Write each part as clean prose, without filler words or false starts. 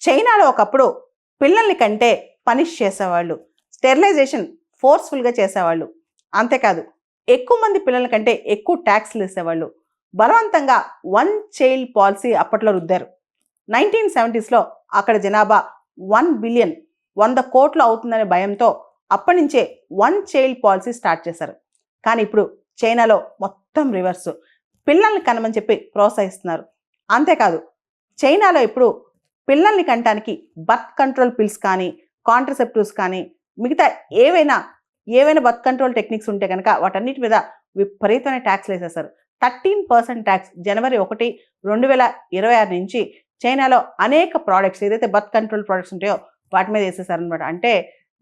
చైనాలో ఒకప్పుడు పిల్లల్ని కంటే పనిష్ చేసేవాళ్ళు. స్టెరిలైజేషన్ ఫోర్స్‌ఫుల్‌గా చేసేవాళ్ళు. అంతేకాదు ఎక్కువ మంది పిల్లల కంటే ఎక్కువ ట్యాక్స్‌లు ఏసేవాళ్ళు. బలవంతంగా వన్ చైల్డ్ పాలిసీ అప్పట్లో రుద్దారు. 1970స్‌లో అక్కడ జనాభా 1 బిలియన్ 100 కోట్లు అవుతుందనే భయంతో అప్పటినుంచే వన్ చైల్డ్ పాలిసీ స్టార్ట్ చేశారు. కానీ ఇప్పుడు చైనాలో మొత్తం రివర్సు. పిల్లల్ని కనమని చెప్పి ప్రోత్సహిస్తున్నారు. అంతేకాదు చైనాలో ఇప్పుడు పిల్లల్ని కంటానికి బర్త్ కంట్రోల్ పిల్స్ కానీ, కాంట్రసెప్టివ్స్ కానీ, మిగతా ఏవైనా బర్త్ కంట్రోల్ టెక్నిక్స్ ఉంటే కనుక వాటన్నిటి మీద విపరీతమైన ట్యాక్స్లు వేసేశారు. 13% ట్యాక్స్ జనవరి 1, 2026 నుంచి చైనాలో అనేక ప్రోడక్ట్స్ ఏదైతే బర్త్ కంట్రోల్ ప్రోడక్ట్స్ ఉంటాయో వాటి మీద వేసేసారనమాట. అంటే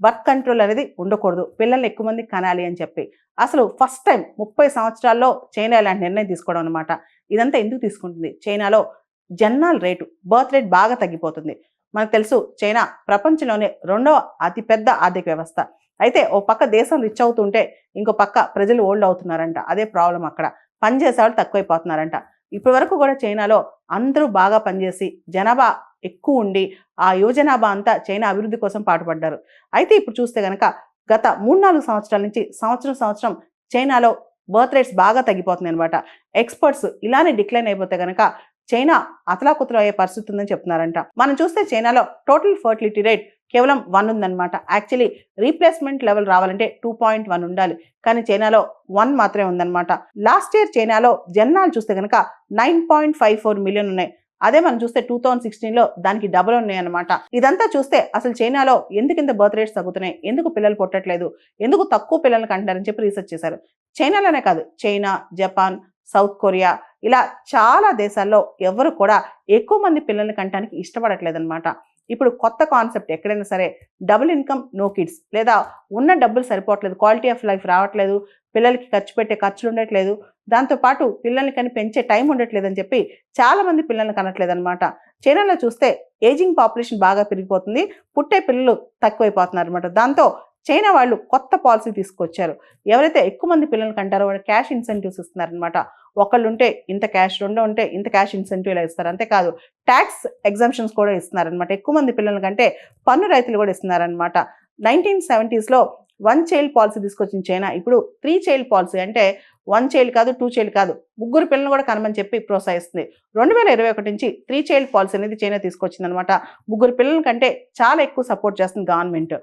బర్త్ కంట్రోల్ అనేది ఉండకూడదు, పిల్లల్ని ఎక్కువ మంది కనాలి అని చెప్పి. అసలు ఫస్ట్ టైం 30 సంవత్సరాల్లో చైనా ఇలాంటి నిర్ణయం తీసుకోవడం అనమాట. ఇదంతా ఎందుకు తీసుకుంటుంది? చైనాలో జననాల రేటు, బర్త్ రేట్ బాగా తగ్గిపోతుంది. మనకు తెలుసు చైనా ప్రపంచంలోనే 2వ అతిపెద్ద ఆర్థిక వ్యవస్థ. అయితే ఓ పక్క దేశం రిచ్ అవుతుంటే ఇంకో పక్క ప్రజలు ఓల్డ్ అవుతున్నారంట. అదే ప్రాబ్లం అక్కడ. పనిచేసేవాళ్ళు తక్కువైపోతున్నారంట. ఇప్పటి వరకు కూడా చైనాలో అందరూ బాగా పనిచేసి జనాభా ఎక్కువ ఉండి ఆ యువ జనాభా అంతా చైనా అభివృద్ధి కోసం పాటుపడ్డారు. అయితే ఇప్పుడు చూస్తే కనుక గత 3-4 సంవత్సరాల నుంచి సంవత్సరం చైనాలో బర్త్ రేట్స్ బాగా తగ్గిపోతున్నాయి అనమాట. ఎక్స్పర్ట్స్ ఇలానే డిక్లైన్ అయిపోతే కనుక చైనా అతలాకుతలం అయ్యే పరిస్థితి ఉందని చెప్తున్నారంట. మనం చూస్తే చైనాలో టోటల్ ఫర్టిలిటీ రేట్ కేవలం 1 ఉందన్నమాట. యాక్చువల్లీ రీప్లేస్మెంట్ లెవెల్ రావాలంటే 2.1 ఉండాలి. కానీ చైనాలో 1 మాత్రమే ఉందన్నమాట. లాస్ట్ ఇయర్ చైనాలో జనాలు చూస్తే కనుక 9.54 మిలియన్ ఉన్నాయి. అదే మనం చూస్తే 2016లో దానికి డబుల్ ఉన్నాయన్నమాట. ఇదంతా చూస్తే అసలు చైనాలో ఎందుకు ఇంత బర్త్ రేట్స్ తగ్గుతున్నాయి, ఎందుకు పిల్లలు పుట్టట్లేదు, ఎందుకు తక్కువ పిల్లల్ని కంటారని చెప్పి రీసెర్చ్ చేశారు. చైనాలోనే కాదు, చైనా, జపాన్, సౌత్ కొరియా ఇలా చాలా దేశాల్లో ఎవరు కూడా ఎక్కువ మంది పిల్లల్ని కంటానికి ఇష్టపడట్లేదన్నమాట. ఇప్పుడు కొత్త కాన్సెప్ట్ ఎక్కడైనా సరే డబుల్ ఇన్కమ్ నో కిడ్స్, లేదా ఉన్న డబ్బులు సరిపోవట్లేదు, క్వాలిటీ ఆఫ్ లైఫ్ రావట్లేదు, పిల్లలకి ఖర్చు పెట్టే ఖర్చులు ఉండట్లేదు, దాంతోపాటు పిల్లల్ని కానీ పెంచే టైం ఉండట్లేదు అని చెప్పి చాలా మంది పిల్లల్ని కనట్లేదు అనమాట. చైనాలో చూస్తే ఏజింగ్ పాపులేషన్ బాగా పెరిగిపోతుంది, పుట్టే పిల్లలు తక్కువైపోతున్నారు అనమాట. దాంతో చైనా వాళ్ళు కొత్త పాలసీ తీసుకొచ్చారు. ఎవరైతే ఎక్కువ మంది పిల్లల్ని కంటారో వాళ్ళు క్యాష్ ఇన్సెంటివ్స్ ఇస్తున్నారనమాట. ఒకళ్ళు ఉంటే ఇంత క్యాష్, 2 ఉంటే ఇంత క్యాష్ ఇన్సెంటివ్ ఇలా ఇస్తారు. అంతేకాదు ట్యాక్స్ ఎగ్జంప్షన్స్ కూడా ఇస్తున్నారనమాట. ఎక్కువ మంది పిల్లల కంటే పన్ను రైతులు కూడా ఇస్తున్నారనమాట. 1970స్‌లో 1 చైల్డ్ పాలసీ తీసుకొచ్చిన చైనా ఇప్పుడు 3 చైల్డ్ పాలసీ, అంటే 1 చైల్డ్ కాదు, 2 చైల్డ్ కాదు, 3 పిల్లలను కూడా కనమని చెప్పి ప్రోత్సహిస్తుంది. 2021 నుంచి 3 చైల్డ్ పాలసీ అనేది చైనా తీసుకొచ్చిందనమాట. 3 పిల్లల కంటే చాలా ఎక్కువ సపోర్ట్ చేస్తుంది గవర్నమెంట్.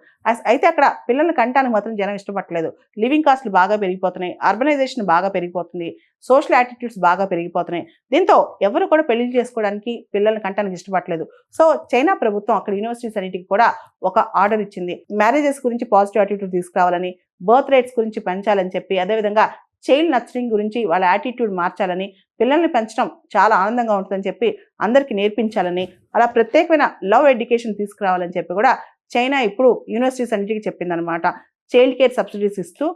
అయితే అక్కడ పిల్లల్ని కంటానికి మాత్రం జనం ఇష్టపడట్లేదు. లివింగ్ కాస్ట్లు బాగా పెరిగిపోతున్నాయి, అర్బనైజేషన్ బాగా పెరిగిపోతుంది, సోషల్ యాటిట్యూడ్స్ బాగా పెరిగిపోతున్నాయి. దీంతో ఎవరు కూడా పెళ్లి చేసుకోవడానికి పిల్లల్ని కంటానికి ఇష్టపడట్లేదు. సో చైనా ప్రభుత్వం అక్కడ యూనివర్సిటీస్ అన్నిటికి కూడా ఒక ఆర్డర్ ఇచ్చింది. మ్యారేజెస్ గురించి పాజిటివ్ యాటిట్యూడ్ తీసుకురావాలని, బర్త్ రేట్స్ గురించి పెంచాలని చెప్పి, అదేవిధంగా చైల్డ్ నర్చరింగ్ గురించి వాళ్ళ యాటిట్యూడ్ మార్చాలని, పిల్లల్ని పెంచడం చాలా ఆనందంగా ఉంటుందని చెప్పి అందరికీ నేర్పించాలని, అలా ప్రత్యేకమైన లవ్ ఎడ్యుకేషన్ తీసుకురావాలని చెప్పి కూడా చైనా ఇప్పుడు యూనివర్సిటీస్ అన్నిటికీ చెప్పిందనమాట. చైల్డ్ కేర్ సబ్సిడీస్ ఇస్తూ,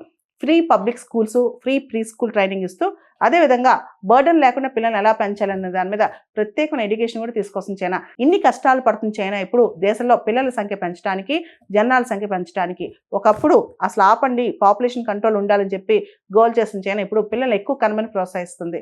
free public schools, free pre school training ఇస్తూ, అదేవిధంగా బర్డన్ లేకుండా పిల్లల్ని ఎలా పెంచాలనే దాని మీద ప్రత్యేకమైన ఎడ్యుకేషన్ కూడా తీసుకొస్తుంది చైనా. ఇన్ని కష్టాలు పడుతుంది చైనా ఇప్పుడు దేశంలో పిల్లల సంఖ్య పెంచడానికి, జనాల సంఖ్య పెంచడానికి. ఒకప్పుడు అసలు ఆపండి, పాపులేషన్ కంట్రోల్ ఉండాలని చెప్పి గోల్ చేసిన చైనా ఇప్పుడు పిల్లలు ఎక్కువ కనమని ప్రోత్సహిస్తుంది.